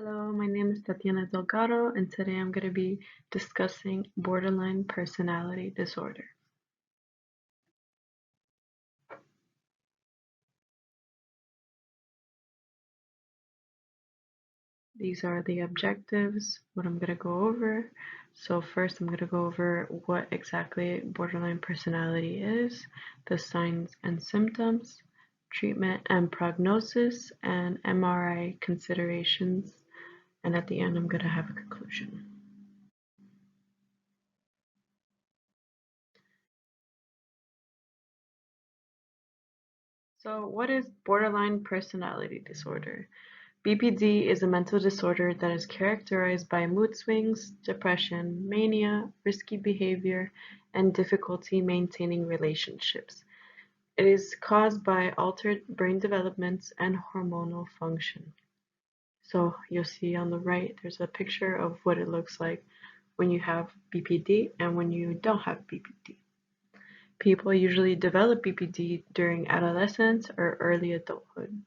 Hello, my name is Tatiana Delgado, and today I'm going to be discussing borderline personality disorder. These are the objectives, what I'm going to go over. So first I'm going to go over what exactly borderline personality is, the signs and symptoms, treatment and prognosis, and MRI considerations, and at the end I'm going to have a conclusion. So what is borderline personality disorder? BPD is a mental disorder that is characterized by mood swings, depression, mania, risky behavior, and difficulty maintaining relationships. It is caused by altered brain developments and hormonal function. So you'll see on the right, there's a picture of what it looks like when you have BPD and when you don't have BPD. People usually develop BPD during adolescence or early adulthood.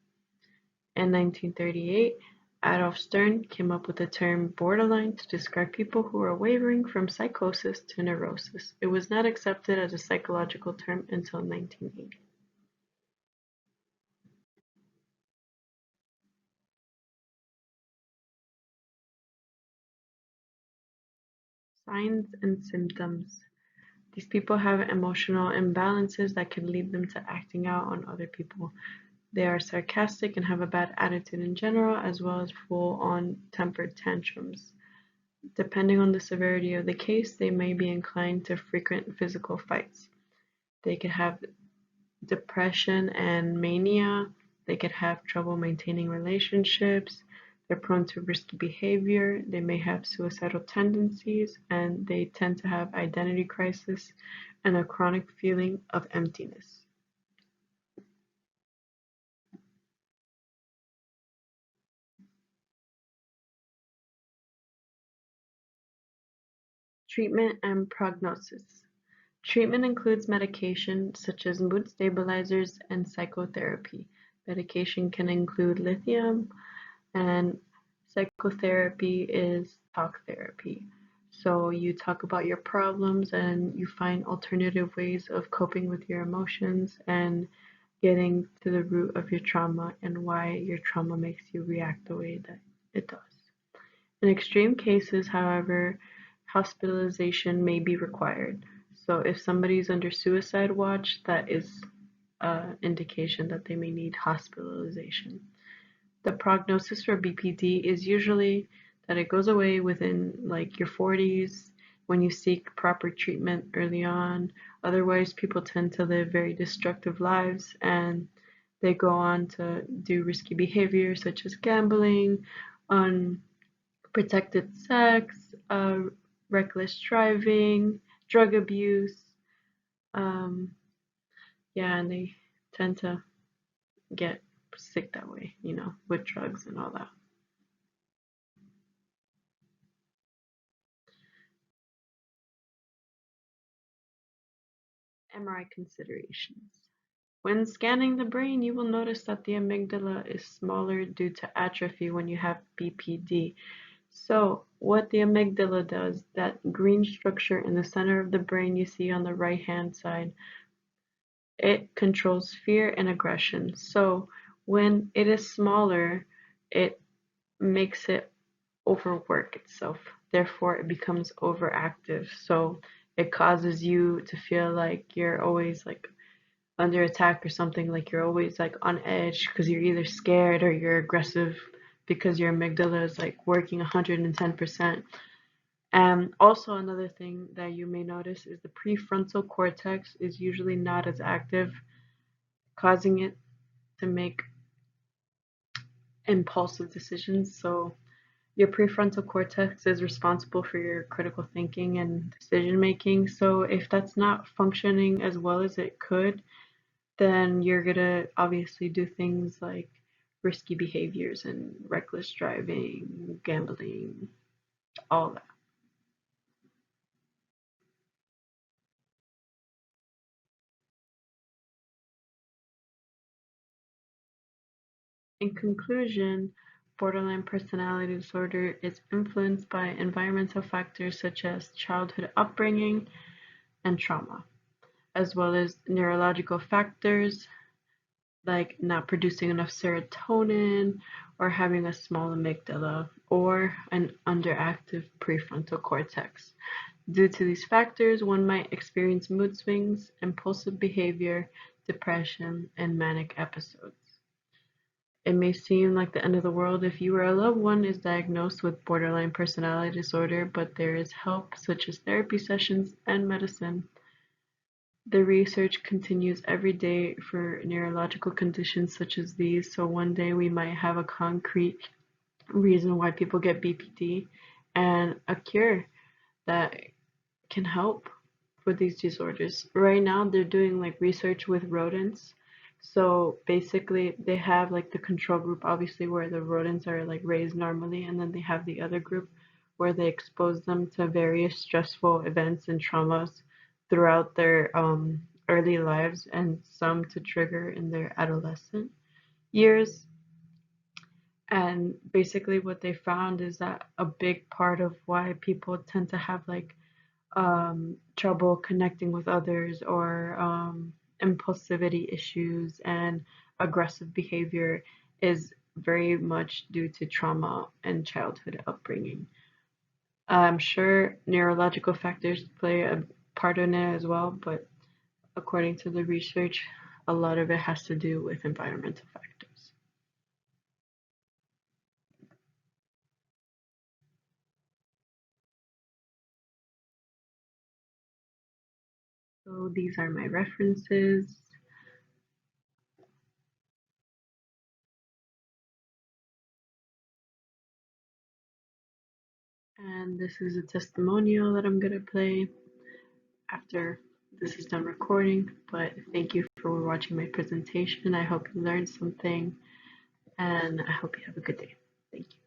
In 1938, Adolf Stern came up with the term borderline to describe people who are wavering from psychosis to neurosis. It was not accepted as a psychological term until 1980. Signs and symptoms. These people have emotional imbalances that can lead them to acting out on other people. They are sarcastic and have a bad attitude in general, as well as full-on tempered tantrums. Depending on the severity of the case, they may be inclined to frequent physical fights. They could have depression and mania. They could have trouble maintaining relationships. They're prone to risky behavior. They may have suicidal tendencies, and they tend to have identity crisis and a chronic feeling of emptiness. Treatment and prognosis. Treatment includes medication such as mood stabilizers and psychotherapy. Medication can include lithium, and psychotherapy is talk therapy. So you talk about your problems and you find alternative ways of coping with your emotions and getting to the root of your trauma and why your trauma makes you react the way that it does. In extreme cases, however, hospitalization may be required. So if somebody's under suicide watch, that is an indication that they may need hospitalization. The prognosis for BPD is usually that it goes away within like your 40s when you seek proper treatment early on. Otherwise, people tend to live very destructive lives and they go on to do risky behavior such as gambling, unprotected sex, reckless driving, drug abuse. Um, yeah, and they tend to get sick that way, with drugs and all that. MRI considerations. When scanning the brain, you will notice that the amygdala is smaller due to atrophy when you have BPD. So, what the amygdala does, that green structure in the center of the brain you see on the right hand side, it controls fear and aggression. So, when it is smaller, it makes it overwork itself. Therefore, it becomes overactive. So, it causes you to feel like you're always like under attack or something, like you're always like on edge because you're either scared or you're aggressive because your amygdala is like working 110%. And also another thing that you may notice is the prefrontal cortex is usually not as active, causing it to make impulsive decisions. So your prefrontal cortex is responsible for your critical thinking and decision making. So if that's not functioning as well as it could, then you're gonna obviously do things like risky behaviors and reckless driving, gambling, all that. In conclusion, borderline personality disorder is influenced by environmental factors such as childhood upbringing and trauma, as well as neurological factors like not producing enough serotonin or having a small amygdala or an underactive prefrontal cortex. Due to these factors, one might experience mood swings, impulsive behavior, depression, and manic episodes. It may seem like the end of the world if you or a loved one is diagnosed with borderline personality disorder, but there is help such as therapy sessions and medicine. The research continues every day for neurological conditions such as these, so one day we might have a concrete reason why people get BPD and a cure that can help for these disorders. Right now, they're doing like research with rodents. So basically, they have like the control group, obviously, where the rodents are like raised normally, and then they have the other group where they expose them to various stressful events and traumas throughout their early lives, and some to trigger in their adolescent years. And basically, what they found is that a big part of why people tend to have like trouble connecting with others or impulsivity issues and aggressive behavior is very much due to trauma and childhood upbringing. I'm sure neurological factors play a part in it as well, but according to the research, a lot of it has to do with environmental factors. So these are my references. And this is a testimonial that I'm going to play after this is done recording. But thank you for watching my presentation. I hope you learned something and I hope you have a good day. Thank you.